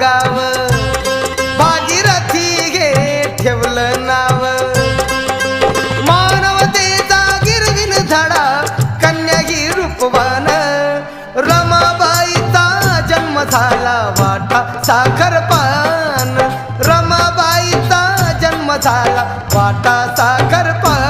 गाव भागीरथी घे ठेवलं नाव मानवतेचा गिरविन झाडा कन्या ही रूपवान रमाबाईचा जन्म झाला वाटा साखर पान रमाबाईचा जन्म झाला वाटा साखर पान